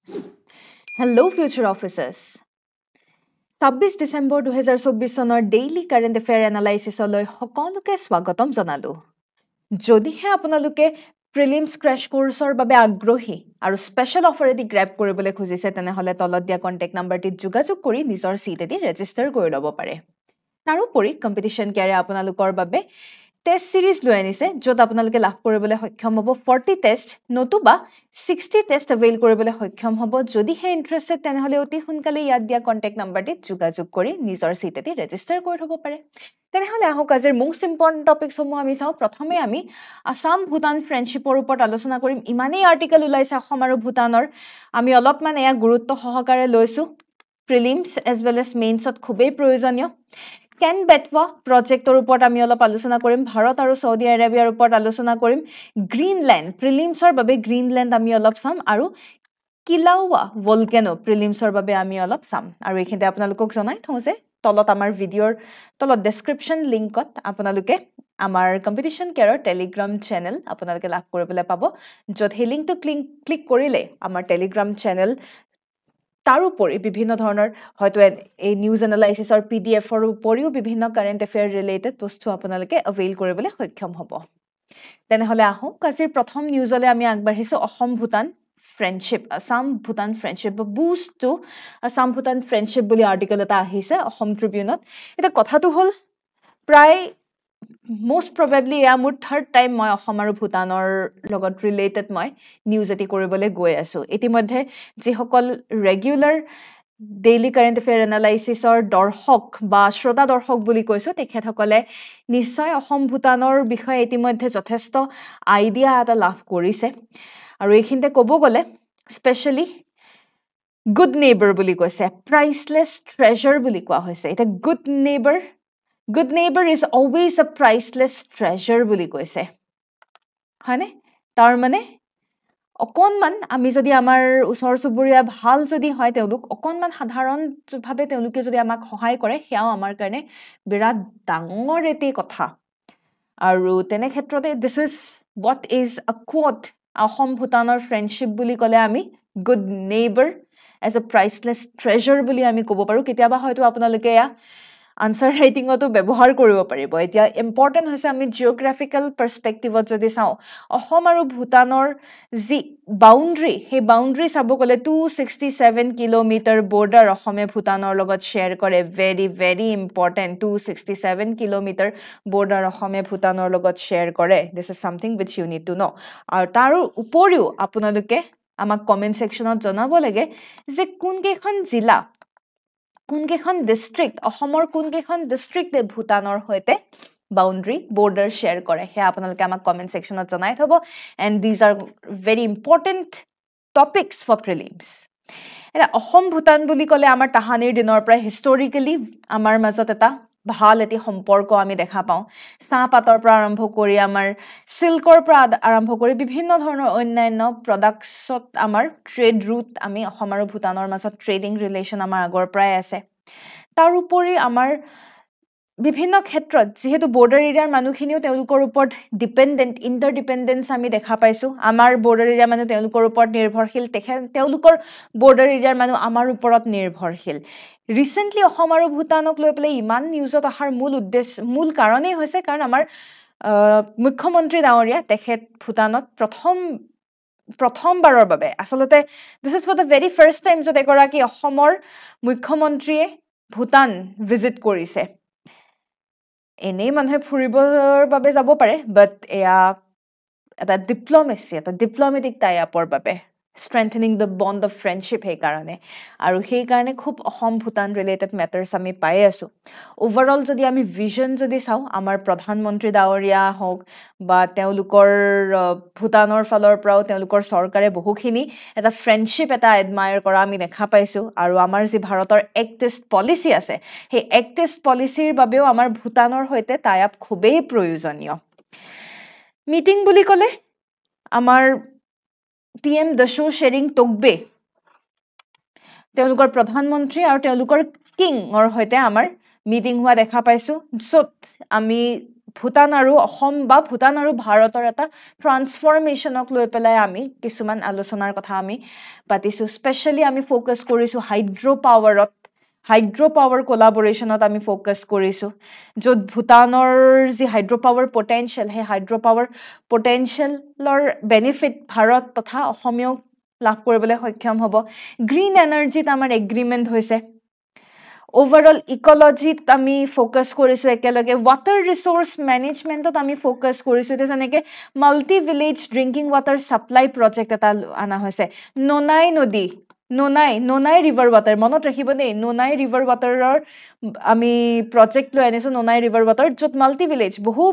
Hello, future officers. 26 December 2024 চনৰ daily current affair এনালাইচিছলৈ সকলোকে স্বাগতম জনালো যদিহে আপোনালোকে প্ৰিলিমছ ক্ৰেশ কোৰ্ছৰ বাবে আগ্ৰহী আৰু স্পেশাল অফাৰেদি গ্ৰেব কৰিবলৈ খুজিছে তেনেহলে তলত দিয়া কন্টেক্ট নাম্বাৰটিত যোগাযোগ কৰি নিজৰ সিট এদি ৰেজিষ্টাৰ কৰি ল'ব পাৰে তাৰোপৰি কম্পিটিশন কেয়াৰে আপোনালোকৰ বাবে টেষ্ট সিৰিজ লৈ আনিছে য'ত আপোনালোকে লাভ কৰিবলৈ সক্ষম হ'ব 40 টেষ্ট নতুবা 60 টেষ্ট এভেইল কৰিবলৈ সক্ষম হ'ব যদিহে ইন্টাৰেষ্টেড তেনেহলে অতি সোনকালে ইয়াত দিয়া কন্টেক্ট নাম্বাৰটিত যোগাযোগ কৰি নিজৰ সিট এদি ৰেজিষ্টাৰ কৰি থ'ব পাৰে তেনেহলে আহক আজিৰ মোষ্ট ইম্পৰ্টেন্ট টপিকসমূহ আমি চাওঁ প্ৰথমে আমি আসাম ভূটান ফ্ৰেণ্ডশ্বিপৰ ওপৰত আলোচনা কৰিম ইমানেই আৰ্টিকেল ওলাইছে অসম আৰু ভূটানৰ আমি অলপমান এয়া গুৰুত্ব সহকাৰে লৈছো প্ৰিলিমছ এজ ৱেল এজ মেইনছত খুবেই প্ৰয়োজনীয় কেন বেটৱা প্ৰজেক্টৰ ওপৰত আমি অলপ আলোচনা কৰিম ভাৰত আৰু সৌদি আৰবিয়াৰ ওপৰত আলোচনা কৰিম গ্ৰীনলেণ্ড প্ৰিলিমছৰ বাবে গ্ৰীনলেণ্ড আমি অলপ চাম আৰু কিলাউৱা ভলকেনো প্ৰিলিমছৰ বাবে আমি অলপ চাম আৰু এইখিনিতে আপোনালোকক জনাই থওঁ যে তলত আমাৰ ভিডিঅ'ৰ তলত ডেছক্ৰিপশ্যন লিংকত আপোনালোকে আমাৰ কম্পিটিশন কেয়াৰৰ টেলিগ্ৰাম চেনেল আপোনালোকে লাভ কৰিবলৈ পাব য'ত সেই লিংকটো ক্লিক কৰিলে আমাৰ টেলিগ্ৰাম চেনেল তাৰোপৰি বিভিন্ন ধৰণৰ হয়তো এই নিউজ এনালাইচিছৰ পিডিএফৰ উপৰিও বিভিন্ন কাৰেণ্ট এফেয়াৰ ৰিলেটেড বস্তু আপোনালোকে এভেইল কৰিবলৈ সক্ষম হ'ব তেনেহলে আহোঁ আজিৰ প্ৰথম নিউজলৈ আমি আগবাঢ়িছোঁ Assam Bhutan friendship Assam Bhutan friendship boost to Assam Bhutan friendship বুলি আৰ্টিকেল এটা আহিছে অসম ট্ৰিবিউনত এটা কথাটো হ'ল প্ৰায় most probably এয়া মোৰ থাৰ্ড টাইম মই অসম আৰু ভূটানৰ লগত ৰিলেটেড মই নিউজ এটি কৰিবলৈ গৈ আছো ইতিমধ্যে যিসকল ৰেগুলাৰ ডেইলি কাৰেণ্ট এফেয়াৰ এনালাইচিছৰ দৰ্শক বা শ্ৰোতা দৰ্শক বুলি কৈছো তেখেতসকলে নিশ্চয় অসম ভূটানৰ বিষয়ে ইতিমধ্যে যথেষ্ট আইডিয়া এটা লাভ কৰিছে আৰু এইখিনিতে ক'ব গ'লে স্পেচিয়েলি গুড নেইবাৰ বুলি কৈছে প্ৰাইচলেছ ট্ৰেজাৰ বুলি কোৱা হৈছে এটা Good neighbor is always a priceless treasure বুলি কৈছে হয়নে তাৰ মানে অকনমান আমি যদি আমাৰ ওচৰ চুবুৰীয়া ভাল যদি হয় তেওঁলোক অকনমান সাধাৰণভাৱে তেওঁলোকে যদি আমাক সহায় কৰে সেয়াও আমাৰ কাৰণে বিৰাট ডাঙৰ এটি কথা আৰু তেনে ক্ষেত্ৰতে this is what is a quote Assam ভূটানৰ ফ্ৰেণ্ডশ্বিপ বুলি ক'লে আমি good neighbor as a priceless treasure বুলি আমি ক'ব পাৰো কেতিয়াবা হয়তো আপোনালোকে আনসাৰ ৰাইটিংতো ব্যৱহাৰ কৰিব পাৰিব এতিয়া ইম্পৰ্টেন্ট হৈছে আমি জিওগ্ৰাফিক্যাল পাৰ্সপেক্টিভত যদি চাওঁ অসম আৰু ভূটানৰ যি বাউণ্ডাৰী হে বাউণ্ডাৰী চাব গ'লে 267 কিলোমিটাৰ বৰ্ডাৰ অসমে ভূটানৰ লগত শেয়াৰ কৰে very very important 267 kilometre border অসমে ভূটানৰ লগত শেয়াৰ কৰে this is something which you need to know আৰু তাৰ উপৰিও আপোনালোকে আমাক কমেন্ট সেকশনত জনাব লাগে যে কোনকেইখন জিলা কোনকেইখন ডিস্ট্ৰিক্ট অসমৰ কোনকেইখন ডিস্ট্ৰিক্টে ভূটানৰ হৈতে বাউণ্ডাৰী বৰ্ডাৰ শেয়াৰ কৰে হেয়া আপোনালোকে আমাক কমেন্ট সেকশনত জনাই থব and these are very important topics for prelims এটা অসম ভূটান বুলি ক'লে আমাৰ তাহানিৰ দিনৰ পৰা হিষ্টৰিকেলি আমাৰ মাজত এটা ভাল এটি সম্পৰ্ক আমি দেখা পাওঁ চাহপাতৰ পৰা আৰম্ভ কৰি আমাৰ সিল্কৰ পৰা আৰম্ভ কৰি বিভিন্ন ধৰণৰ অন্যান্য প্ৰডাক্টছত আমাৰ ট্ৰেড ৰুট আমি অসম আৰু ভূটানৰ মাজত ট্ৰেডিং ৰিলেচন আমাৰ আগৰ পৰাই আছে তাৰ উপৰি আমাৰ বিভিন্ন ক্ষেত্ৰত যেহেতু বৰ্ডাৰ এৰিয়াৰ মানুহখিনিও তেওঁলোকৰ ওপৰত ডিপেন্ডেন্ট ইন্টাৰডিপেন্ডেন্স আমি দেখা পাইছো আমাৰ বৰ্ডাৰ এৰিয়াৰ মানুহ তেওঁলোকৰ ওপৰত নিৰ্ভৰশীল তেওঁলোকৰ বৰ্ডাৰ এৰিয়াৰ মানুহ আমাৰ ওপৰত নিৰ্ভৰশীল ৰিসেন্টলি অসম আৰু ভূটানক লৈ পেলাই ইমান নিউজত অহাৰ মূল কাৰণেই হৈছে কাৰণ আমাৰ মুখ্যমন্ত্ৰী ডাঙৰীয়া তেখেত ভূটানত প্ৰথমবাৰৰ বাবে আসলতে this is for the very first time য'ত এগৰাকী অসমৰ মুখ্যমন্ত্ৰীয়ে ভূটান ভিজিট কৰিছে এনেই মানুহে ফুৰিবৰ বাবে যাব পাৰে বাট এয়া এটা ডিপ্ল'মেচি এটা ডিপ্ল'মেটিক টাই আপৰ বাবে strengthening the bond of friendship হে কাৰণে আৰু সেই কাৰণে খুব অসম ভূটান ৰিলেটেড মেটাৰ্স আমি পাই আছো ওভাৰঅল যদি আমি ভিজন যদি চাওঁ আমাৰ প্ৰধানমন্ত্ৰী ডাঙৰীয়া হওক বা তেওঁলোকৰ ভূটানৰ ফালৰ পৰাও তেওঁলোকৰ চৰকাৰে বহুখিনি এটা ফ্ৰেণ্ডশ্বিপ এটা এডমায়াৰ কৰা আমি দেখা পাইছো আৰু আমাৰ যি ভাৰতৰ এক্ট ইষ্ট পলিচি আছে সেই এক্ট ইষ্ট পলিচিৰ বাবেও আমাৰ ভূটানৰ হৈতে টাই আপ খুবেই প্ৰয়োজনীয় মিটিং বুলি ক'লে আমাৰ PM দশো শেৰিং টকবে তেওঁলোকৰ প্ৰধানমন্ত্ৰী আৰু তেওঁলোকৰ কিংৰ হৈতে আমাৰ মিটিং হোৱা দেখা পাইছো য'ত আমি ভূটান আৰু অসম বা ভূটান আৰু ভাৰতৰ এটা ট্ৰান্সফৰমেশ্যনক লৈ পেলাই আমি কিছুমান আলোচনাৰ কথা আমি পাতিছোঁ স্পেচিয়েলি আমি ফ'কাছ কৰিছোঁ হাইড্ৰ' পাৱাৰ কোলাবৰেশ্যনত আমি ফ'কাছ কৰিছোঁ য'ত ভূটানৰ যি হাইড্ৰ' পাৱাৰ পটেঞ্চিয়েল সেই হাইড্ৰ' পাৱাৰ পটেঞ্চিয়েলৰ বেনিফিট ভাৰত তথা অসমেও লাভ কৰিবলৈ সক্ষম হ'ব গ্ৰীণ এনাৰ্জিত আমাৰ এগ্ৰিমেণ্ট হৈছে overall ইকলজিত আমি ফ'কাছ কৰিছোঁ একেলগে ৱাটাৰ ৰিচোৰ্চ মেনেজমেণ্টত আমি ফ'কাছ কৰিছোঁ এতিয়া যেনেকৈ multi village drinking water supply project এটা অনা হৈছে নোনাই ৰিভাৰ ৱাটাৰ মনত ৰাখিব দেই নোনাই ৰিভাৰ ৱাটাৰৰ আমি প্ৰজেক্ট লৈ আনিছোঁ নোনাই ৰিভাৰ ৱাটাৰ য'ত মাল্টি ভিলেজ বহু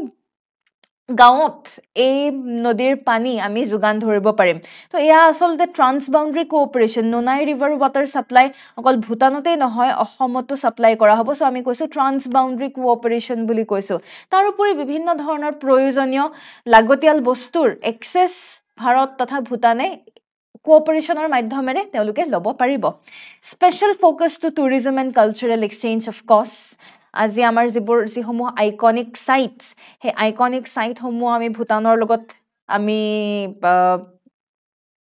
গাঁৱত এই নদীৰ পানী আমি যোগান ধৰিব পাৰিম তো এয়া আচলতে ট্ৰান্সবাউণ্ডাৰী কোঅপাৰেশ্যন নোনাই ৰিভাৰ ৱাটাৰ ছাপ্লাই অকল ভূটানতেই নহয় অসমতো ছাপ্লাই কৰা হ'ব চ' আমি কৈছোঁ ট্ৰান্সবাউণ্ডাৰী কোঅপাৰেশ্যন বুলি কৈছোঁ তাৰোপৰি বিভিন্ন ধৰণৰ প্ৰয়োজনীয় লাগতিয়াল বস্তুৰ এক্সেছ ভাৰত তথা ভূটানে কোঅপাৰেশ্যনৰ মাধ্যমেৰে তেওঁলোকে ল'ব পাৰিব special focus to tourism and cultural exchange of কষ্ট আজি আমাৰ যিসমূহ আইকনিক চাইটছ সেই আইকনিক চাইটসমূহ আমি ভূটানৰ লগত আমি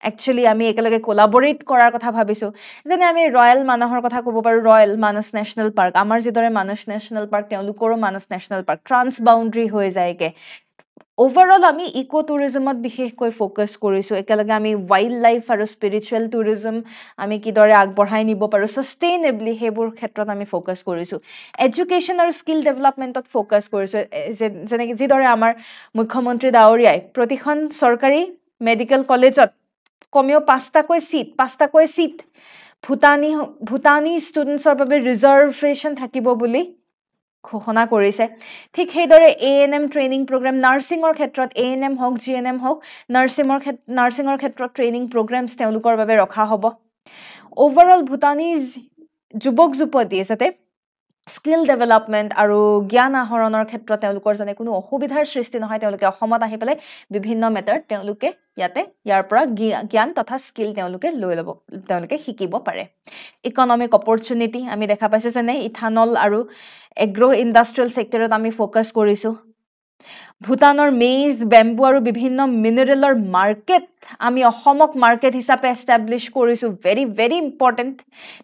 একচুৱেলি আমি একেলগে কোলাবৰেট কৰাৰ কথা ভাবিছোঁ যেনে আমি ৰয়েল মানহৰ কথা ক'ব পাৰোঁ ৰয়েল মানস নেশ্যনেল পাৰ্ক আমাৰ যিদৰে মানস নেশ্যনেল পাৰ্ক তেওঁলোকৰো মানস নেশ্যনেল পাৰ্ক ট্ৰান্সবাউণ্ডাৰী হৈ যায়গৈ অভাৰঅল আমি ইক' টুৰিজমত বিশেষকৈ ফ'কাছ কৰিছোঁ একেলগে আমি ৱাইল্ড লাইফ আৰু স্পিৰিচুৱেল টুৰিজম আমি কিদৰে আগবঢ়াই নিব পাৰোঁ ছাষ্টেইনেবলি সেইবোৰ ক্ষেত্ৰত আমি ফ'কাছ কৰিছোঁ এডুকেশ্যন আৰু স্কিল ডেভেলপমেণ্টত ফ'কাছ কৰিছোঁ যেনেকৈ যিদৰে আমাৰ মুখ্যমন্ত্ৰী ডাৱৰীয়াই প্ৰতিখন চৰকাৰী মেডিকেল কলেজত কমেও পাঁচটাকৈ চিট ভূটানী ষ্টুডেণ্টছৰ বাবে ৰিজাৰ্ভেশ্যন থাকিব বুলি ঘোষণা কৰিছে ঠিক সেইদৰে ANM ট্ৰেইনিং প্ৰগ্ৰেম নাৰ্ছিঙৰ ক্ষেত্ৰত ANM হওক GNM হওক নাৰ্ছিঙৰ ক্ষেত্ৰত ট্ৰেইনিং প্ৰগ্ৰেমছ তেওঁলোকৰ বাবে ৰখা হ'ব অভাৰঅল ভূটানীজ যুৱক যুৱতী যাতে স্কিল ডেভেলপমেণ্ট আৰু জ্ঞান আহৰণৰ ক্ষেত্ৰত তেওঁলোকৰ যেনে কোনো অসুবিধাৰ সৃষ্টি নহয় তেওঁলোকে অসমত আহি পেলাই বিভিন্ন মেটাৰ তেওঁলোকে ইয়াৰ পৰা জ্ঞান তথা স্কিল তেওঁলোকে শিকিব পাৰে ইকনমিক অপৰচুনিটি আমি দেখা পাইছোঁ যেনে ইথানল আৰু এগ্ৰ' ইণ্ডাষ্ট্ৰিয়েল ছেক্টৰত আমি ফ'কাছ কৰিছোঁ ভূটানৰ মেইজ বেম্বু আৰু বিভিন্ন মিনাৰেলৰ মাৰ্কেট আমি অসমক মাৰ্কেট হিচাপে এষ্টাব্লিছ কৰিছোঁ very very important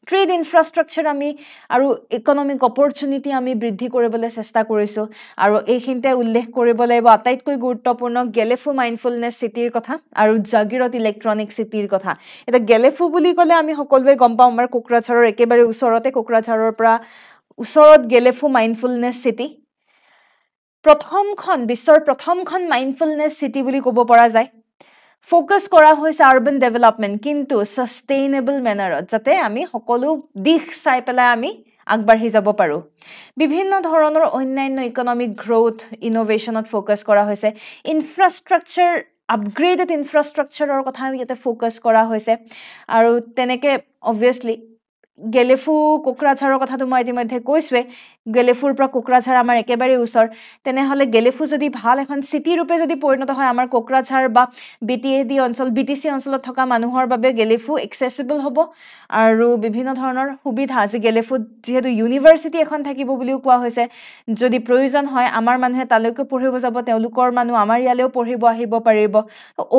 trade infrastructure আমি আৰু ইকনমিক অপৰচুনিটি আমি বৃদ্ধি কৰিবলৈ চেষ্টা কৰিছোঁ আৰু এইখিনিতে উল্লেখ কৰিব লাগিব আটাইতকৈ গুৰুত্বপূৰ্ণ গেলেফু মাইণ্ডফুলনেছ চিটিৰ কথা আৰু জাগিৰত ইলেক্ট্ৰনিক চিটিৰ কথা এতিয়া গেলেফু বুলি ক'লে আমি সকলোৱে গম পাওঁ আমাৰ কোকৰাঝাৰৰ একেবাৰে ওচৰতে কোকৰাঝাৰৰ পৰা ওচৰত গেলেফু মাইণ্ডফুলনেছ চিটি বিশ্বৰ প্ৰথমখন মাইণ্ডফুলনেছ চিটি বুলি ক'ব পৰা যায় ফ'কাছ কৰা হৈছে আৰ্বান ডেভেলপমেণ্ট কিন্তু ছাষ্টেইনেবল মেনাৰত যাতে আমি সকলো দিশ চাই পেলাই আমি আগবাঢ়ি যাব পাৰোঁ বিভিন্ন ধৰণৰ অন্যান্য ইকনমিক গ্ৰ'থ ইন'ভেশ্যনত ফ'কাছ কৰা হৈছে ইনফ্ৰাষ্ট্ৰাকচাৰ আপগ্ৰেডেড ইনফ্ৰাষ্ট্ৰাকচাৰৰ কথা ইয়াতে ফ'কাছ কৰা হৈছে আৰু তেনেকৈ অবভিয়াছলি গেলেফু কোকৰাঝাৰৰ কথাটো মই ইতিমধ্যে কৈছোঁৱে গেলেফুৰ পৰা কোকৰাঝাৰ আমাৰ একেবাৰে ওচৰ তেনেহ'লে গেলেফু যদি ভাল এখন চিটি ৰূপে যদি পৰিণত হয় আমাৰ কোকৰাঝাৰ বা BTC অঞ্চলত থকা মানুহৰ বাবে গেলেফু এক্সেচিবল হ'ব আৰু বিভিন্ন ধৰণৰ সুবিধা আজি গেলেফুত যিহেতু ইউনিভাৰ্চিটি এখন থাকিব বুলিও কোৱা হৈছে যদি প্ৰয়োজন হয় আমাৰ মানুহে তালৈকে পঢ়িব যাব তেওঁলোকৰ মানুহ আমাৰ ইয়ালৈও পঢ়িব আহিব পাৰিব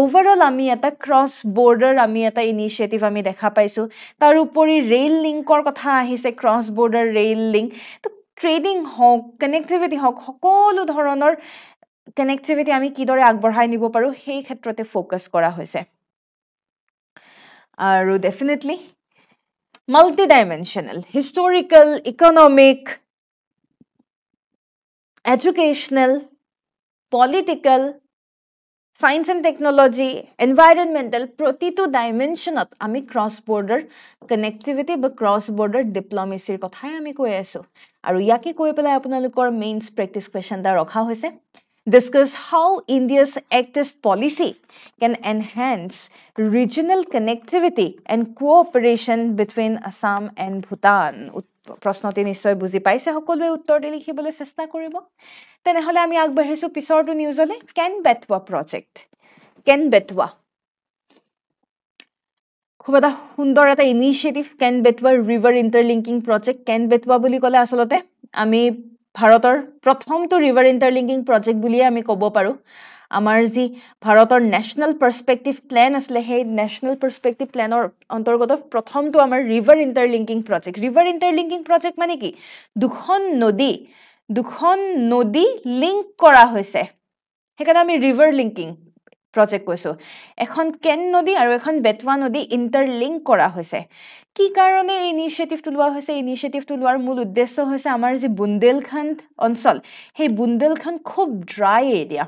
অভাৰঅল আমি এটা ক্ৰছ বৰ্ডাৰ আমি এটা ইনিচিয়েটিভ আমি দেখা পাইছোঁ তাৰোপৰি ৰেইল লিংকৰ কথা আহিছে ক্ৰছ বৰ্ডাৰ ৰেইল লিংক তো ট্ৰেডিং হওক কানেক্টিভিটি হওক সকলো ধৰণৰ কানেক্টিভিটি আমি কিদৰে আগবঢ়াই নিব পাৰোঁ সেই ক্ষেত্ৰতে ফ'কাছ কৰা হৈছে আৰু definitely multi dimensional historical economic educational political science and technology environmental প্ৰতিটো ডাইমেনশ্যনত আমি ক্ৰছ বৰ্ডাৰ কানেক্টিভিটি বা ক্ৰছ বৰ্ডাৰ ডিপ্ল'মেচিৰ কথাই আমি কৈ আছোঁ আৰু ইয়াকে কৈ পেলাই আপোনালোকৰ মেইনছ প্ৰেক্টিছ কুৱেশ্যন এটা ৰখা হৈছে discuss how India's ACT-East policy can enhance regional connectivity and cooperation between Assam and Bhutan. প্ৰশ্নটি নিশ্চয় বুজি পাইছে সকলোৱে উত্তৰটি লিখিবলৈ চেষ্টা কৰিব তেনেহ'লে আমি আগবাঢ়িছোঁ পিছৰটো নিউজলৈ কেন বেটৱা প্ৰজেক্ট কেন বেটৱা খুব এটা সুন্দৰ এটা ইনিচিয়েটিভ কেন বেটৱা ৰিভাৰ ইণ্টাৰলিংকিং প্ৰজেক্ট কেন বেটৱা বুলি ক'লে আচলতে আমি ভাৰতৰ প্ৰথমটো ৰিভাৰ ইণ্টাৰলিংকিং প্ৰজেক্ট বুলিয়ে আমি ক'ব পাৰোঁ আমাৰ যি ভাৰতৰ নেশ্যনেল পাৰ্সপেক্টিভ প্লেন আছিলে সেই নেশ্যনেল পাৰ্সপেক্টিভ প্লেনৰ অন্তৰ্গত প্ৰথমটো আমাৰ ৰিভাৰ ইণ্টাৰলিংকিং প্ৰজেক্ট মানে কি দুখন নদী লিংক কৰা হৈছে সেইকাৰণে আমি ৰিভাৰ লিংকিং প্ৰজেক্ট কৈছো এখন কেন নদী আৰু এখন বেটৱা নদী ইণ্টাৰলিংক কৰা হৈছে কি কাৰণে এই ইনিচিয়েটিভটো লোৱা হৈছে ইনিচিয়েটিভটো লোৱাৰ মূল উদ্দেশ্য হৈছে আমাৰ যি বুন্দেলখণ্ড অঞ্চল সেই বুন্দেলখণ্ড খুব ড্ৰাই এৰিয়া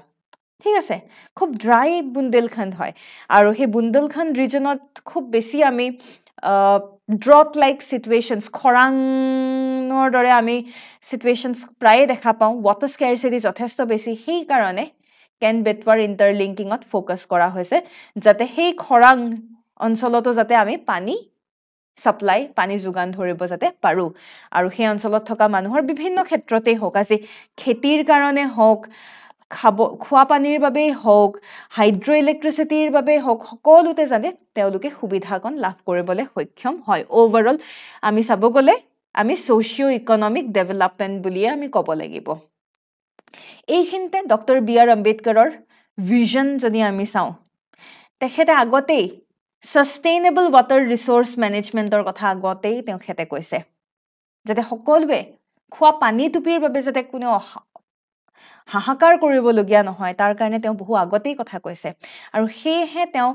ঠিক আছে খুব ড্ৰাই বুন্দেলখণ্ড হয় আৰু সেই বুন্দেলখণ্ড ৰিজনত খুব বেছি আমি ড্ৰট লাইক সিচুৱেশনছ খৰাঙৰ দৰে আমি সিচুৱেশনছ প্ৰায়ে দেখা পাওঁ ওয়াটাৰ স্কাৰচিটি যথেষ্ট বেছি সেই কাৰণে কেন বেটৱাৰ ইণ্টাৰলিংকিঙত ফোকাস কৰা হৈছে যাতে সেই খৰাং অঞ্চলতো যাতে আমি পানী যোগান ধৰিব যাতে পাৰো আৰু সেই অঞ্চলত থকা মানুহৰ বিভিন্ন ক্ষেত্ৰতে হোক আজি খেতিৰ কাৰণে হোক খোৱা পানীৰ বাবে হোক হাইড্ৰো ইলেক্ট্ৰিচিটিৰ বাবে হোক সকলোতে জানে তেওঁলোকে সুবিধাকণ লাভ কৰিবলৈ সক্ষম হয় ওভাৰঅল আমি চাব গলে আমি সোশিও ইকোনমিক ডেভেলপমেন্ট বুলিয়ে আমি ক'ব লাগিব এইখিনিতে ডক্টৰ বি আৰ আম্বেদকাৰৰ ভিজন যদি আমি চাওঁ তেখেতে আগতেই সাস্টেইনেবল ওয়াটাৰ ৰিসোৰ্স মেনেজমেন্টৰ কথা আগতেই তেখেতে কৈছে যাতে সকলোৱে খোৱা পানী টুপিৰ বাবে যাতে কোনো হাহাকাৰ কৰিবলগীয়া নহয় তাৰ কাৰণে তেওঁ বহু আগতেই কথা কৈছে আৰু সেয়েহে তেওঁ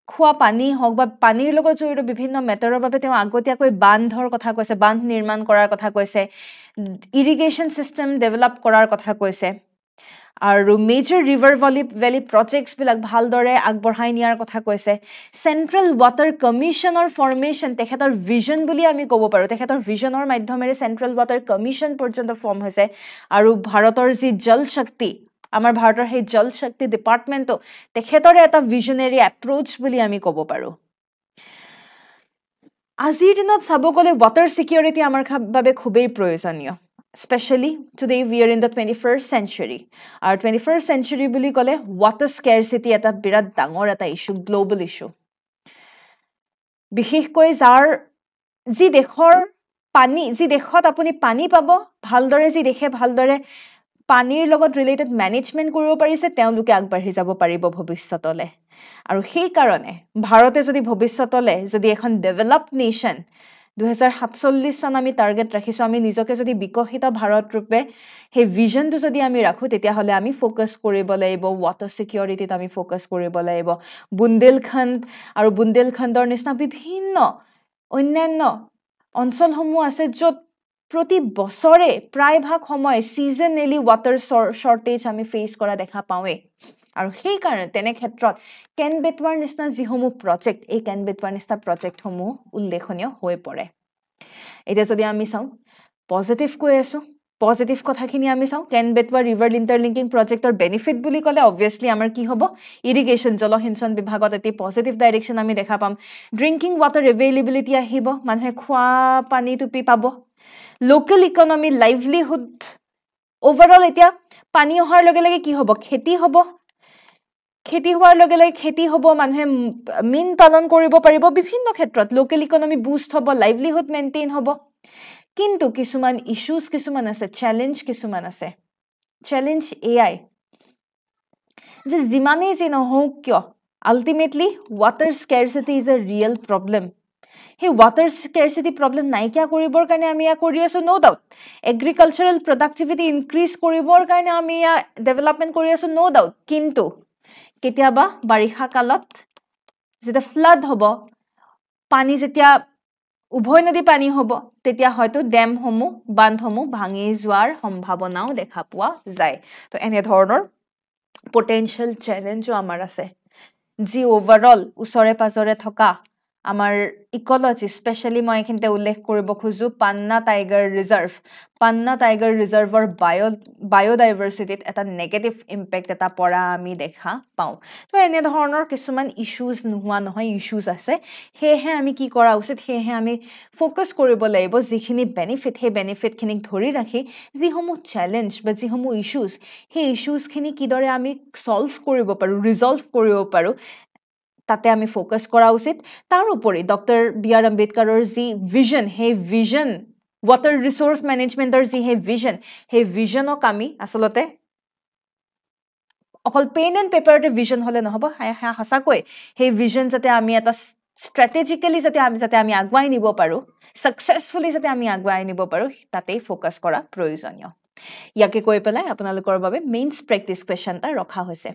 খোৱা পানী হওক বা পানীৰ লগত জড়িত বিভিন্ন মেটাৰৰ বাবে তেওঁ আগতীয়াকৈ বান্ধৰ কথা কৈছে বান্ধ নিৰ্মাণ কৰাৰ কথা কৈছে ইৰিগেশ্যন সিস্টেম ডেভেলপ কৰাৰ কথা কৈছে আৰু মেজৰ ৰিভাৰ ভেলি প্ৰজেক্টছ বিলাক ভালদৰে আগবঢ়াই নিয়াৰ কথা কৈছে সেন্ট্ৰেল ওয়াটাৰ কমিশনৰ ফৰ্মেশন তেখেতৰ ভিজন বুলি আমি ক'ব পাৰো তেখেতৰ ভিজনৰ মাধ্যমেৰে সেন্ট্ৰেল ওয়াটাৰ কমিশন পৰ্যন্ত ফৰ্ম হৈছে আৰু ভাৰতৰ যি জল শক্তি আমাৰ ভাৰতৰ সেই জল শক্তি ডিপাৰ্টমেন্টটো তেখেতৰ এটা ভিজনাৰী এপ্ৰোচ বুলি আমি ক'ব পাৰো আজিৰ দিনত চাব গলে ওয়াটাৰ সিকিউৰিটি আমাৰ বাবে খুবেই প্ৰয়োজনীয় especially today we are in the 21st century our 21st century বুলি কলে water scarcity এটা বিৰাট ডাঙৰ এটা ইস্যু গ্লোবাল ইস্যু বিশেষকৈ যাৰ যি দেশত আপুনি পানী পাব ভালদৰে যি দেখে ভালদৰে পানীৰ লগত ৰিলেটেড মেনেজমেন্ট কৰিব পাৰিছে তেওঁলোকে আগবাঢ়ি যাব পাৰিব ভৱিষ্যতলে আৰু সেই কাৰণে ভাৰতে যদি ভৱিষ্যতলে যদি এখন ডেভেলপড নেশ্যন 2047 সন আমি টাৰ্গেট ৰাখিছো আমি নিজকে যদি বিকশিত ভাৰত ৰূপে হে ভিজনটো যদি আমি ৰাখো তেতিয়া হলে আমি ফোকাস কৰিব লাগিব ওয়াটাৰ সিকিউৰিটিত আমি ফোকাস কৰিব লাগিব বুন্দেলখণ্ড আৰু বুন্দেলখণ্ডৰ নিচিনা বিভিন্ন অন্যান্য অঞ্চলসমূহ আছে য'ত প্ৰতি বছৰে প্ৰায়ভাগ সময় সিজনেলি ওয়াটাৰ শৰ্টেজ আমি ফেস কৰা দেখা পাওঁৱে আৰু সেই কাৰণে তেনে ক্ষেত্ৰত কেন বেটৱাৰ নিচিনা যিসমূহ প্ৰজেক্ট এই কেন বেটৱাৰ নিচিনা প্ৰজেক্টসমূহ উল্লেখনীয় হৈ পৰে এতিয়া যদি আমি চাওঁ পজিটিভ কৈ আছো পজিটিভ কথাখিনি আমি চাওঁ কেন বেটৱাৰ ৰিভাৰ ইণ্টাৰলিংকিং প্ৰজেক্টৰ বেনিফিট বুলি ক'লে অবভিয়াছলি আমাৰ কি হ'ব ইৰিগেশ্যন জলসিঞ্চন বিভাগত এটি পজিটিভ ডাইৰেকশ্যন আমি দেখা পাম ড্ৰিংকিং ওয়াটাৰ এভেইলেবিলিটি আহিব মানুহে খোৱা পানী টুপি পাব লোকেল ইকনমি লাইভলিহুড ওভাৰঅল এতিয়া পানী অহাৰ লগে লগে কি হ'ব খেতি হোৱাৰ লগে লগে খেতি হ'ব মানুহে মীন পালন কৰিব পাৰিব বিভিন্ন ক্ষেত্ৰত লোকেল ইকনমি বুষ্ট হ'ব লাইভলিহুড মেইনটেইন হ'ব কিন্তু কিছুমান ইস্যুজ কিছুমান আছে চ্যালেঞ্জ কিছুমান আছে চ্যালেঞ্জ এআই যে যিমানেই যে নহওক কিয় ultimately water scarcity is a real problem হে ওয়াটাৰ স্কাৰচিটি প্ৰবলেম নাইকিয়া কৰিবৰ কাৰণে আমি ইয়া কৰি আছো no doubt agricultural productivity increase কৰিবৰ কাৰণে আমি ইয়া ডেভেলপমেন্ট কৰি আছো নো ডাউট কিন্তু কেতিয়াবা বাৰিষা কালত যেতিয়া ফ্লাড হ'ব পানী যেতিয়া উভয় নদী পানী হ'ব তেতিয়া হয়তো ড্যামসমূহ বান্ধসমূহ ভাঙি যোৱাৰ সম্ভাৱনাও দেখা পোৱা যায় তো এনে ধৰণৰ পটেনশিয়াল চ্যালেঞ্জও আমাৰ আছে যি ওভাৰঅল উছৰে পাজৰে থকা আমাৰ ইকোলজি স্পেশালি মই এখিনতে উল্লেখ কৰিব খুজু পান্না টাইগাৰ ৰিজাৰ্ভৰ বায়োডাইভাৰ্সিটিত এটা নেগেটিভ ইম্পেক্ট এটা পৰা আমি দেখা পাওঁ তো এনে ধৰণৰ কিছুমান ইস্যুজ নোহোৱা নহয় ইস্যুজ আছে সেয়েহে আমি কি কৰা উচিত সেয়েহে আমি ফোকাস কৰিব লাগিব যিখিনি বেনিফিট সেই বেনিফিটখিনিক ধৰি ৰাখি যিসমূহ চ্যালেঞ্জ বা যিসমূহ ইস্যুজ সেই ইস্যুজখিনি কিদৰে আমি সলভ কৰিব পাৰো ৰিজলভ কৰিব পাৰো তাতে আমি ফোকাস কৰা উচিত তাৰ উপৰি ডক্টৰ বি আৰ আম্বেদকাৰৰ যি ভিজন সেই vision water resource managementor ji he vision ok ami asolate অকল পেন এণ্ড পেপাৰতে ভিজন হলে নহব হাসাকৈ সেই ভিজন যাতে আমি এটা strategically যাতে আমি আগুৱাই নিব পাৰো successfully যাতে আমি আগুৱাই নিব পাৰো তাতেই ফোকাস কৰা প্ৰয়োজনীয় ইয়াকে কৈ পেলাই আপোনালোকৰ বাবে মেইনছ প্ৰেক্টিস কোৱেশ্চন এটা ৰখা হৈছে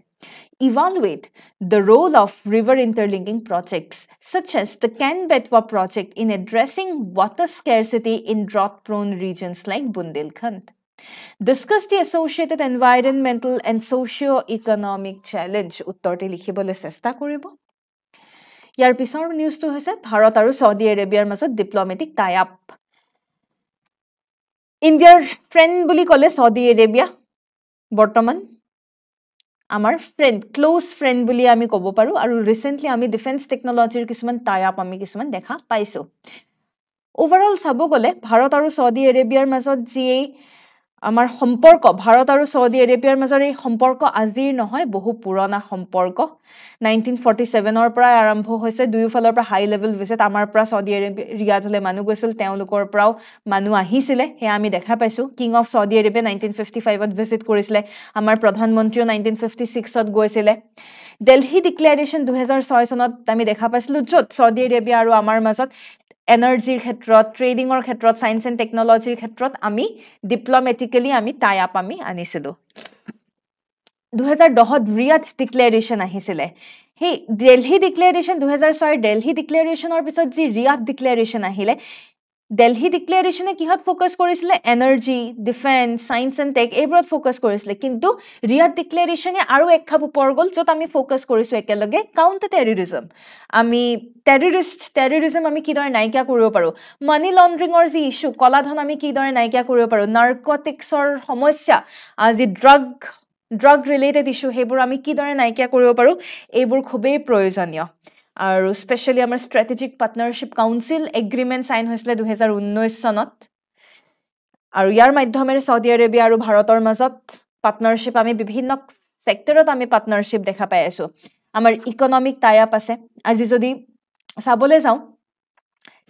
evaluate the role of river interlinking projects such as the Ken-Betwa project in addressing water scarcity in drought prone regions like Bundelkhand. Discuss the associated environmental and socio-economic challenge uttorti likhibole chesta koribo ইয়াৰ পিছৰ নিউজটো হৈছে ভাৰত আৰু Saudi আৰবিয়াৰ মাজত diplomatic tie up ইণ্ডিয়াৰ friend বুলি ক'লে Saudi Arabia বৰ্তমান আমাৰ ফ্ৰেণ্ড ক্লোজ ফ্ৰেণ্ড বুলি আমি ক'ব পাৰো আৰু ৰিসেন্টলি আমি ডিফেন্স টেকনলজিৰ কিছুমান টাই আপ আমি কিছুমান দেখা পাইছো ওভাৰঅল চাব গ'লে ভাৰত আৰু সৌদি আৰবিয়াৰ মাজত যি আমাৰ সম্পৰ্ক ভাৰত আৰু সৌদি আৰবিয়াৰ মাজৰ এই সম্পৰ্ক আজিৰ নহয় বহু পুৰণা সম্পৰ্ক 1947 ৰ পৰা আৰম্ভ হৈছে দুয়োফালৰ পৰা হাই লেভেল ভিজিট আমাৰ পৰা সৌদি আৰবিয়া ৰিয়াদলৈ মানুহ গৈছিল তেওঁলোকৰ পৰাও মানুহ আহিছিলে হে আমি দেখা পাইছো king of Saudi Arabia 1955 to visit কৰিছিলে আমাৰ প্ৰধানমন্ত্ৰীও 1956 ত গৈছিলে দিল্লী ডিক্লেৰেশ্যন 2006 চনত আমি দেখা পাইছিলো য'ত সৌদি আৰবিয়া আৰু আমাৰ মাজত এনাৰ্জিৰ ক্ষেত্ৰত ট্ৰেডিংৰ ক্ষেত্ৰত সায়েন্স এণ্ড টেকনলজিৰ ক্ষেত্ৰত আমি ডিপ্লোমেটিক্যালি আমি টাই আপ আমি আনিছিলো 2010 ত ৰিয়াদ ডিক্লেৰেশ্যন আহিছিলে হে দিল্লী ডিক্লেৰেশ্যন 2006 ৰ দিল্লী ডিক্লেৰেশ্যনৰ পিছত যি ৰিয়াদ ডিক্লেৰেশ্যন আহিলে দিল্লী ডিক্লেৰেশ্যনে কিহত ফোকাস কৰিছিলে energy defence science and tech এইবোৰত ফোকাস কৰিছিলে কিন্তু ৰিয়াদ ডিক্লেৰেশ্যনে আৰু এক খাপ ওপৰ গল য'ত আমি ফোকাস কৰিছো একেলগে কাউন্টাৰ টেৰৰিজম আমি টেৰৰিজম আমি কিদৰে নাইকিয়া কৰিব পাৰো মানি লণ্ড্ৰিঙৰ যি ইস্যু কলাধন আমি কিদৰে নাইকিয়া কৰিব পাৰো নাৰ্কটিক্সৰ সমস্যা আজি ড্ৰাগ ৰিলেটেড ইস্যু হেবোৰ আমি কিদৰে নাইকিয়া কৰিব পাৰো এইবোৰ খুবেই প্ৰয়োজনীয় আৰু স্পেশালি আমাৰ স্ট্ৰেটেজিক পাৰ্টনাৰশ্বিপ কাউন্সিল এগ্ৰিমেন্ট সাইন হৈছিলে 2019 চনত আৰু ইয়াৰ মাধ্যমেৰে সৌদি আৰবিয়া আৰু ভাৰতৰ মাজত পাৰ্টনাৰশ্বিপ আমি বিভিন্ন সেক্টৰত আমি পাৰ্টনাৰশ্বিপ দেখা পাই আছো আমাৰ ইকোনমিক টাই আপ আছে আজি যদি চাবলৈ যাও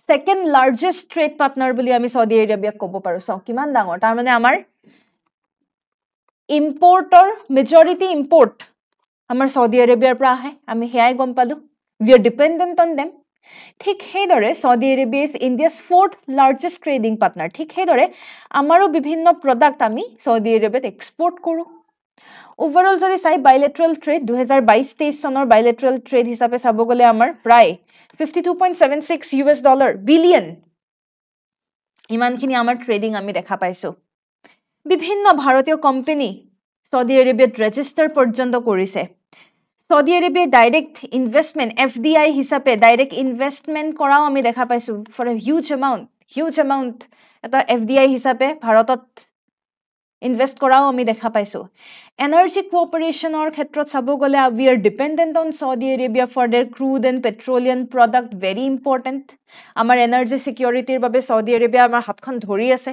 সেকেন্ড লাৰ্জেষ্ট ট্ৰেড পাৰ্টনাৰ বুলি আমি সৌদি আৰবিয়াক ক'ব পাৰো সো কিমান ডাঙৰ তাৰ মানে আমাৰ ইম্পৰ্টৰ মেজৰিটি ইম্পৰ্ট আমাৰ সৌদি আৰবিয়াৰ পৰা আহে আমি হেয়াই গম পালো we are dependent on them ঠিক হেদৰে Saudi Arabia is India's fourth largest trading partner ঠিক হেদৰে আমাৰো বিভিন্ন প্ৰডাক্ট আমি সৌদি আৰবিয়াত এক্সপোৰ্ট কৰো ওভাৰঅল যদি চাই বাইলেটাৰাল ট্ৰেড 2022-23 চনৰ বাইলেটাৰাল ট্ৰেড হিচাপে চাব গলে আমাৰ প্ৰায় $52.76 বিলিয়ন ইমানখিনি আমাৰ ট্ৰেডিং আমি দেখা পাইছো বিভিন্ন ভাৰতীয় কোম্পানী সৌদি আৰবিয়াত ৰেজিষ্টাৰ পৰ্যন্ত কৰিছে Saudi Arabia direct investment FDI হিচাপে ডাইৰেক্ট ইনভেষ্টমেন্ট কৰাও আমি দেখা পাইছো ফৰ এ হিউজ এমাউন্ট এটা FDI হিচাপে ভাৰতত ইনভেষ্ট কৰাও আমি দেখা পাইছো এনাৰ্জি কোঅপাৰেচনৰ ক্ষেত্ৰত চাব গলে we are dependent on Saudi Arabia for their crude and petroleum product very important আমাৰ এনাৰ্জি সিকিউৰিটিৰ বাবে সৌদি আৰবিয়া আমাৰ হাতখন ধৰি আছে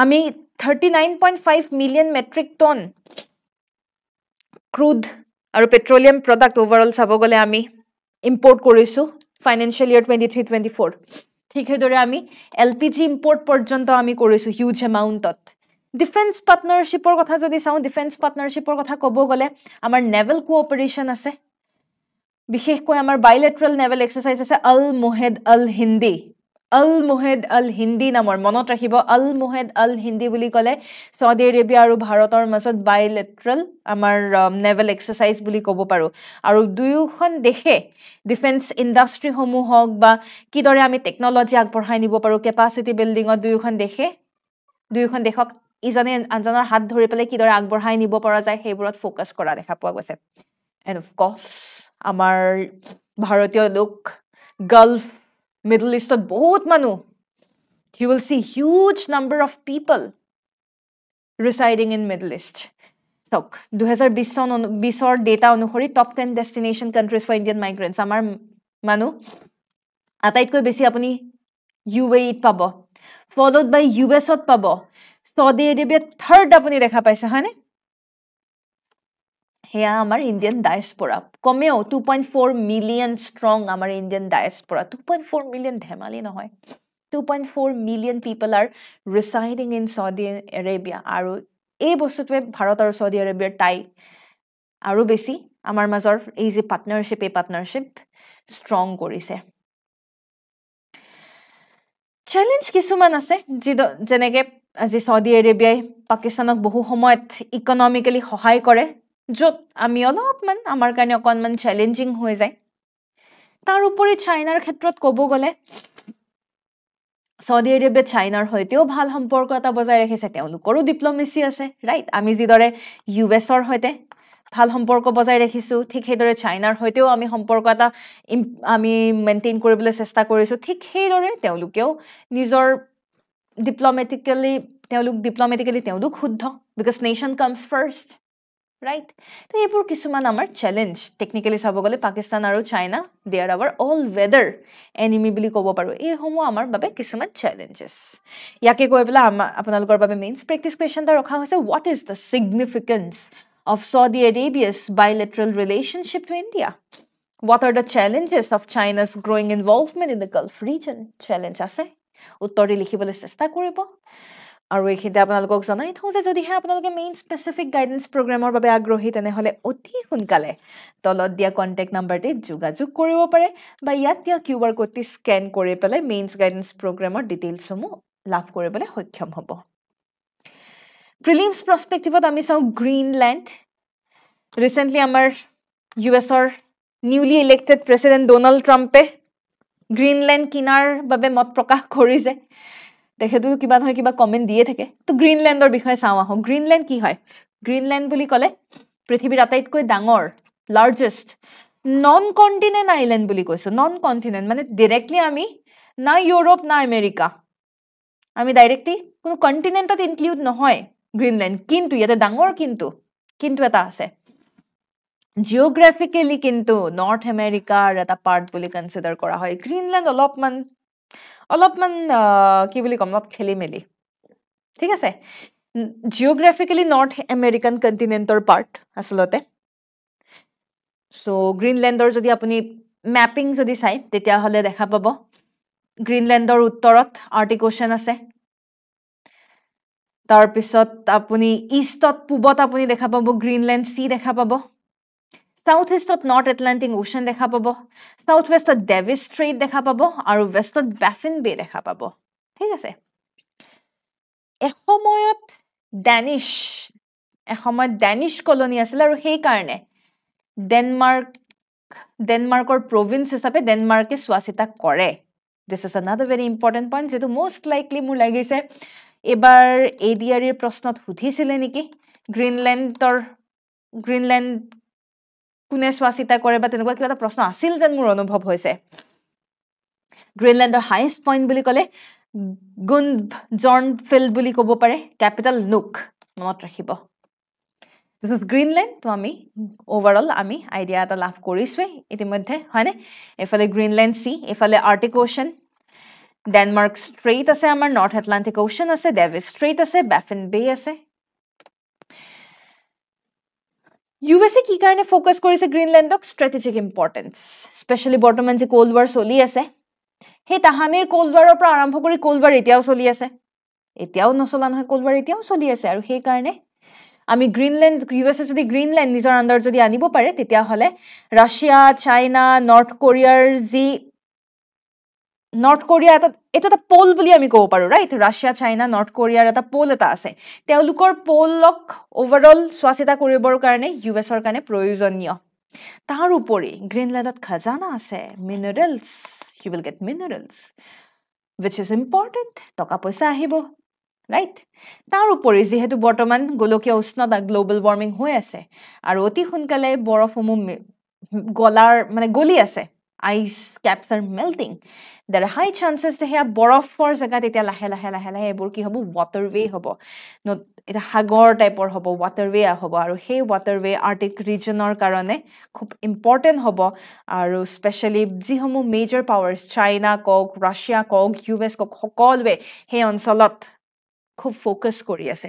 আমি 39.5 মিলিয়ন মেট্ৰিক টন ক্ৰুড আৰু পেট্ৰলিয়াম প্ৰডাক্ট ওভাৰঅল চাব গলে আমি ইম্পৰ্ট কৰিছো ফাইনান্সিয়েল ইয়াৰ 23-24 ঠিক হেদৰে আমি LPG ইম্পৰ্ট পৰ্যন্ত আমি কৰিছো হিউজ এমাউন্টত ডিফেন্স পাৰ্টনাৰশ্বিপৰ কথা যদি চাও ডিফেন্স পাৰ্টনাৰশ্বিপৰ কথা ক'ব গলে আমাৰ নেভেল কোঅপাৰেচন আছে বিশেষকৈ আমাৰ বাইলেটাৰাল নেভেল এক্সাৰসাইজ আছে আল মুহেদ আল হিন্দি নামৰ মনত ৰাখিব আল মুহেদ আল হিন্দি বুলি ক'লে সৌদি আৰবিয়া আৰু ভাৰতৰ মাজত বাইলেটাৰাল আমাৰ নেভেল এক্সাৰসাইজ বুলি ক'ব পাৰো আৰু দুয়োখন দেশে ডিফেন্স ইন্ডাষ্ট্ৰি সমূহ হওক বা কিদৰে আমি টেকনলজি আগবঢ়াই নিব পাৰো কেপাসিটি বিল্ডিংত দুয়োখন দেশক ইজনে আনজনৰ হাত ধৰি পেলাই কিদৰে আগবঢ়াই নিব পৰা যায় সেইবোৰত ফোকাস কৰা দেখা পোৱা গৈছে এণ্ড অফ কোৰ্স আমাৰ ভাৰতীয় লোক গালফ Middle East বহুত মানুহ you will see huge number of people residing in Middle East so 2020 data অনুসৰি top 10 destination countries for Indian migrants আমাৰ মানুহ আটাইতকৈ বেছি আপুনি UAE ত পাব followed by US ত পাব সৌদি আৰবিয়া third আপুনি দেখা পাইছে হয়নে হেয়া আমাৰ ইন্ডিয়ান ডায়াসপোৰা কমেও 2.4 মিলিয়ন ষ্ট্ৰং আমাৰ ইন্ডিয়ান ডায়াসপোৰা 2.4 মিলিয়ন ধেমালি নহয় 2.4 million people are residing in Saudi Arabia. আৰু এই বস্তুটোৱে ভাৰত আৰু সৌদি আৰবিয়াৰ টাই আৰু বেছি আমাৰ মাজৰ এই যে পাৰ্টনাৰশ্বিপ ষ্ট্ৰং কৰিছে চ্যালেঞ্জ কিছুমান আছে যেনেকৈ আজি সৌদি আৰবিয়াই পাকিস্তানক বহু সময়ত ইকনমিক্যালি সহায় কৰে য'ত আমি অলপমান আমাৰ কাৰণে অকণমান চ্যালেঞ্জিং হৈ যায় তাৰ উপৰি চাইনাৰ ক্ষেত্ৰত ক'ব গ'লে সৌদি আৰবিয়া চাইনাৰ সৈতেও ভাল সম্পৰ্ক এটা বজাই ৰাখিছে তেওঁলোকৰো ডিপ্ল'মেচি আছে ৰাইট আমি যিদৰে ইউএছৰ সৈতে ভাল সম্পৰ্ক বজাই ৰাখিছো ঠিক সেইদৰে চাইনাৰ সৈতেও আমি সম্পৰ্ক এটা আমি মেইনটেইন কৰিবলৈ চেষ্টা কৰিছো ঠিক সেইদৰে তেওঁলোকেও নিজৰ ডিপ্ল'মেটিক্যালি তেওঁলোক শুদ্ধ because nation comes first right তো এইবোৰ কিছুমান আমাৰ চ্যালেঞ্জ টেকনিক্যালি চাব গ'লে পাকিস্তান আৰু China they are our all weather enemy বুলি ক'ব পাৰো এইসমূহ আমাৰ বাবে কিছুমান চ্যালেঞ্জেছ ইয়াকে কৈ পেলাই আপোনালোকৰ বাবে মেইনছ প্ৰেক্টিছ কুৱেশ্যন এটা ৰখা হৈছে what is the significance of Saudi Arabia's bilateral relationship to India? What are the challenges of China's growing involvement in the Gulf region? Challenge আছে উত্তৰটি লিখিবলৈ চেষ্টা কৰিব আৰু এইখিনিতে আপোনালোকক জনাই থওঁ যে যদিহে আপোনালোকে মেইন স্পেচিফিক গাইডেন্স প্ৰগ্ৰামৰ বাবে আগ্ৰহী তেনেহ'লে অতি সোনকালে তলত দিয়া কণ্টেক্ট নাম্বাৰটি যোগাযোগ কৰিব পাৰে বা ইয়াত দিয়া QR কোডটি স্কেন কৰি পেলাই মেইনছ গাইডেন্স প্ৰগ্ৰামৰ ডিটেইলছসমূহ লাভ কৰিবলৈ সক্ষম হ'ব প্ৰিলিমছ প্ৰস্পেক্টিভত আমি চাওঁ গ্ৰীণলেণ্ড ৰিচেণ্টলি আমাৰ ইউএছৰ নিউলি ইলেক্টেড প্ৰেচিডেণ্ট ডোনাল্ড ট্ৰাম্পে গ্ৰীণলেণ্ড কিনাৰ বাবে মত প্ৰকাশ কৰিছে তেখেতো কিবা নহয় কিবা কমেণ্ট দিয়ে থাকে তো গ্ৰীণলেণ্ডৰ বিষয়ে চাওঁ আহোঁ গ্ৰীণলেণ্ড কি হয় গ্ৰীণলেণ্ড বুলি ক'লে পৃথিৱীৰ আটাইতকৈ ডাঙৰ লাৰ্জেষ্ট নন কণ্টিনেণ্ট আইলেণ্ড বুলি কৈছোঁ নন কণ্টিনেণ্ট মানে ডিৰেক্টলি আমি না ইউৰোপ না আমেৰিকা আমি ডাইৰেক্টলি কোনো কণ্টিনেণ্টত ইনক্লুড নহয় গ্ৰীণলেণ্ড কিন্তু ইয়াতে ডাঙৰ কিন্তু এটা আছে জিঅ'গ্ৰাফিকেলি কিন্তু নৰ্থ আমেৰিকাৰ এটা পাৰ্ট বুলি কনচিডাৰ কৰা হয় গ্ৰীণলেণ্ড অলপমান কি বুলি ক'ম অলপ খেলি মেলি ঠিক আছে জিঅ'গ্ৰাফিকেলি নৰ্থ আমেৰিকান কণ্টিনেণ্টৰ পাৰ্ট আচলতে চ' গ্ৰীণলেণ্ডৰ যদি আপুনি মেপিং যদি চাই তেতিয়াহ'লে দেখা পাব গ্ৰীণলেণ্ডৰ উত্তৰত আৰ্টিক অ'চেন আছে তাৰপিছত আপুনি ইষ্টত পূবত আপুনি দেখা পাব গ্ৰীণলেণ্ড চি দেখা পাব সাউথ ইষ্টত নৰ্থ এটলাণ্টিক অ'চেন দেখা পাব সাউথ ৱেষ্টত ডেভিছ ষ্ট্ৰেইট দেখা পাব আৰু ৱেষ্টত বেফিন বে দেখা পাব ঠিক আছে এসময়ত ডেনিছ কলনী আছিল আৰু সেইকাৰণে ডেনমাৰ্কৰ প্ৰভিন্স হিচাপে ডেনমাৰ্কে চোৱা চিতা কৰে this is another very important point যিটো মষ্ট লাইকলি মোৰ লাগিছে এবাৰ ADR-ৰ প্ৰশ্নত সুধিছিলে নেকি গ্ৰীণলেণ্ড কোনে চোৱা চিতা কৰে বা তেনেকুৱা কিবা এটা প্ৰশ্ন আছিল যেন মোৰ অনুভৱ হৈছে গ্ৰীণলেণ্ডৰ হাইয়েষ্ট পইণ্ট বুলি ক'লে গুনজৰ্নফিল্ড বুলি ক'ব পাৰে কেপিটেল নুক মনত ৰাখিব দিছ ইজ গ্ৰীণলেণ্ড তো আমি অভাৰঅল আমি আইডিয়া এটা লাভ কৰিছোঁৱেই ইতিমধ্যে হয়নে এইফালে গ্ৰীণলেণ্ড চি এইফালে আৰ্টিক অ'চেন ডেনমাৰ্ক ষ্ট্ৰেইট আছে আমাৰ নৰ্থ এটলাণ্টিক অ'চেন আছে ডেভিছ ষ্ট্ৰেইট আছে বেফিন বে আছে USA কি কাৰণে ফ'কাছ কৰিছে গ্ৰীণলেণ্ডক ষ্ট্ৰেটেজিক ইম্পৰ্টেঞ্চ স্পেচিয়েলি বৰ্তমান যে কোল্ড ৱাৰ চলি আছে সেই তাহানিৰ কোল্ড ৱাৰৰ পৰা আৰম্ভ কৰি কোল্ড ৱাৰ এতিয়াও চলি আছে এতিয়াও নচলা নহয় কোল্ড ৱাৰ এতিয়াও চলি আছে আৰু সেইকাৰণে আমি গ্ৰীণলেণ্ড USA যদি গ্ৰীণলেণ্ড নিজৰ আণ্ডাৰ যদি আনিব পাৰে তেতিয়াহ'লে ৰাছিয়া চাইনা নৰ্থ কোৰিয়া এইটো এটা পল বুলি আমি ক'ব পাৰোঁ ৰাইট ৰাছিয়া চাইনা নৰ্থ কোৰিয়াৰ এটা পল এটা আছে তেওঁলোকৰ পলক অভাৰঅল চোৱা চিতা কৰিবৰ কাৰণে US-ৰ কাৰণে প্ৰয়োজনীয় তাৰ উপৰি গ্ৰীণলেণ্ডত খাজানা আছে minerals you will get minerals which is important টকা পইচা আহিব ৰাইট তাৰ উপৰি যিহেতু বৰ্তমান গোলকীয় উষ্ণতা গ্লোবেল ৱাৰ্মিং হৈ আছে আৰু অতি সোনকালে বৰফসমূহ গলি আছে ice caps are melting there are high chances যে হেয়া বৰফৰ জেগাত এতিয়া লাহে এইবোৰ কি হ'ব waterway হ'ব এটা সাগৰ টাইপৰ হ'ব waterway হ'ব আৰু সেই waterway আৰ্টিক ৰিজনৰ কাৰণে খুব ইম্পৰ্টেণ্ট হ'ব আৰু স্পেচিয়েলি যিসমূহ মেজৰ পাৱাৰ্ছ চাইনা কওক ৰাছিয়া কওক US কওক সকলোৱে সেই অঞ্চলত খুব ফ'কাছ কৰি আছে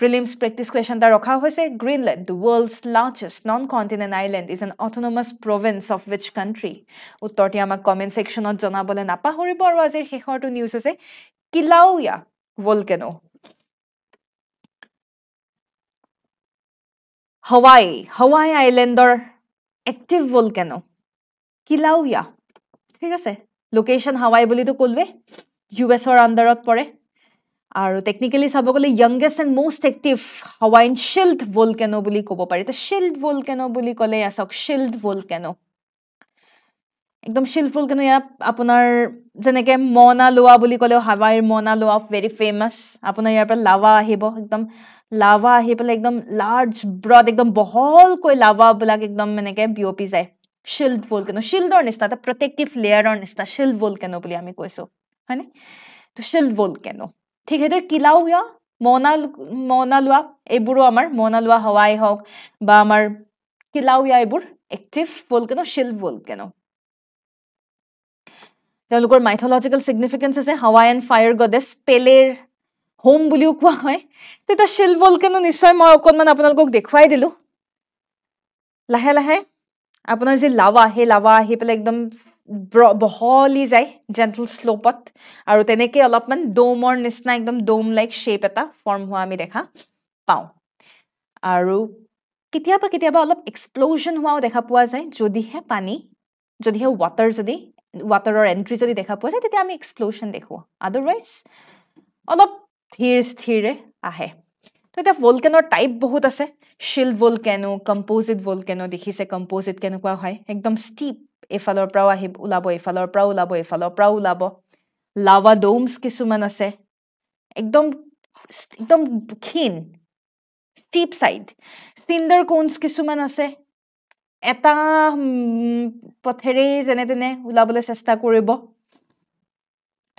Prelims practice question ta rakha hoise Greenland, the world's largest non-continent island, is an autonomous province of which country? Uttorti amak comment section ot janabole napahoribo aru azir shekhortu news ase Kilauea volcano. Hawaii islander active volcano Kilauea. ঠিক আছে location হাৱাই বুলি তো কলবে US ৰ আন্ডাৰত পৰে আৰু technically চাব গলে youngest and most active Hawaiian shield volcano বুলি ক'ব পাৰি তো shield volcano বুলি ক'লে আসক shield volcano একদম shield volcano ইয়া আপোনাৰ যেনেকে মনা লোৱা বুলি ক'লে হাৱাইৰ মনা লোৱা very famous আপোনাৰ ইয়াৰ পৰা লাভা আহিব একদম লাভা আহি পেলে একদম লাৰ্জ ব্ৰড একদম বহল কৈ লাভা বিলাক একদম এনেকে বিয়পি যায় shield volcano shieldৰ নিচিনা এটা protective layer নিচিনা shield volcano বুলি আমি কৈছো হয়নে তো shield volcano ঠিক হেতৰ কিলাউয়া মনালুৱা এইবোৰো আমাৰ মনালুৱা হাৱাই হওক বা আমাৰ কিলাউয়া এইবোৰ active volcano shield volcano তেওঁলোকৰ mythological significance আছে Hawaiian fire goddess পেলেৰ হোম বুলিও কোৱা হয় তেতা shield volcano নিশ্চয় মই অকনমান আপোনালোকক দেখুৱাই দিলো লাহে লাহে আপোনাৰ যে লাভা হে লাভা আহি পেলে একদম বহলি যায় জেন্টল স্লোপত আৰু তেনেকে অলপমান ডোমৰ নিচিনা একদম ডোম লাইক শেপ এটা ফৰ্ম হোৱা আমি দেখা পাওঁ আৰু কেতিয়াবা অলপ এক্সপ্লোজন হোৱাও দেখা পোৱা যায় যদিহে পানী যদিহে ৱাটাৰৰ এন্ট্ৰি যদি দেখা পোৱা যায় তেতিয়া আমি এক্সপ্লোজন দেখো আদাৰৱাইজ অলপ ধীৰে আহে তো এটা ভলকানৰ টাইপ বহুত আছে shield volcano composite volcano দেখিছে composite কেনেকুৱা হয় একদম steep এফালৰ পৰাও আহি উলাব এফালৰ পৰাও উলাব lava domes কিছুমান আছে একদম ক্ষীণ steep side cinder cones কিছুমান আছে এটা পথেৰে যেনে তেনে উলাবলৈ চেষ্টা কৰিব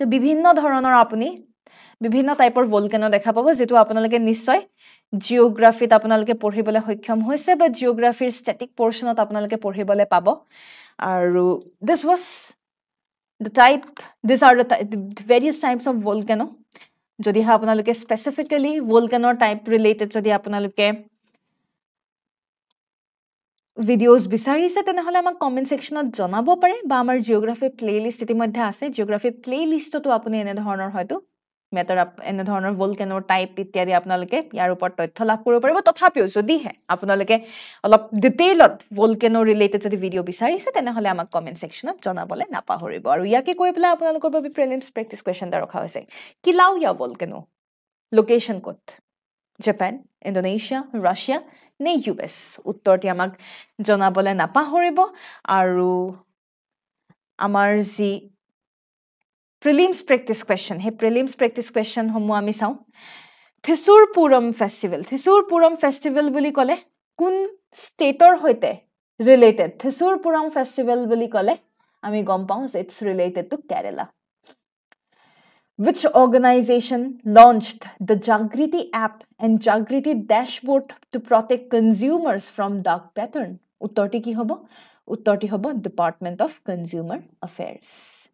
তো বিভিন্ন ধৰণৰ আপুনি বিভিন্ন টাইপৰ ভলকানো দেখা পাব যেটো আপোনালোকে নিশ্চয় জিওগ্ৰাফিত আপোনালোকে পঢ়িবলৈ সক্ষম হৈছে বা জিওগ্ৰাফিৰ স্ট্যাটিক পোৰশনত আপোনালোকে পঢ়িবলৈ পাব আৰু these are the various types of volcano যদি আপোনালোকে স্পেসিফিক্যালি ভলকানৰ টাইপ ৰিলেটেড যদি আপোনালোকে ভিডিওস বিচাৰিছে তেনেহলে আমাক কমেন্ট সেকশনত জনাব পাৰে বা আমাৰ জিওগ্ৰাফি প্লেলিষ্ট ইতিমধ্যে আছে জিওগ্ৰাফি প্লেলিষ্টটো আপুনি এনে ধৰণৰ হয়তো মেটাৰ এনে ধৰণৰ ভলকানৰ টাইপ ইত্যাদি আপোনালোকে ইয়াৰ ওপৰত তথ্য লাভ কৰিব পাৰিব তথাপিও যদিহে আপোনালোকে অলপ ডিটেইলত ভলকানো ৰিলেটেড যদি ভিডিও বিচাৰিছে তেনেহলে আমাক কমেন্ট সেকশনত জনাবলে নাপাহৰিব আৰু ইয়াকে কৈ পেলাই আপোনালোকৰ বাবে প্ৰিলিমছ প্ৰেক্টিস কোৱেশ্চন এটা ৰখা হৈছে কিলাউয়া ভলকানো লোকেশন ক'ত জাপান ইন্দোনেছিয়া ৰাছিয়া নে US উত্তৰটি আমাক জনাবলে নাপাহৰিব আৰু আমাৰ যি prelims practice question he prelims practice question homu ami saw Thrissur Puram festival বুলি কলে কোন ষ্টেটৰ হৈতে related Thrissur Puram festival বুলি কলে আমি গম পাওঁ it's related to Kerala Which organization launched the Jagriti app and Jagriti dashboard to protect consumers from dark pattern uttorti ki hobo uttorti hobo Department of Consumer Affairs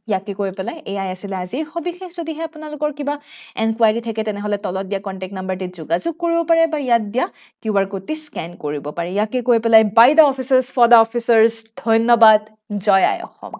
ইয়াকে কৈ পেলাই AI আছিল আজিৰ হবিখে যদিহে আপোনালোকৰ কিবা এনকুৱাৰী থাকে তেনেহলে তলত দিয়া কন্টাক্ট নাম্বাৰটি যোগাযোগ কৰিব পাৰে বা ইয়াত দিয়া কিউআৰ কোডটি স্ক্যান কৰিব পাৰে ইয়াকে কৈ পেলাই বাই দা অফিচাৰ্স ফৰ দা অফিচাৰ্স ধন্যবাদ জয় আই অসম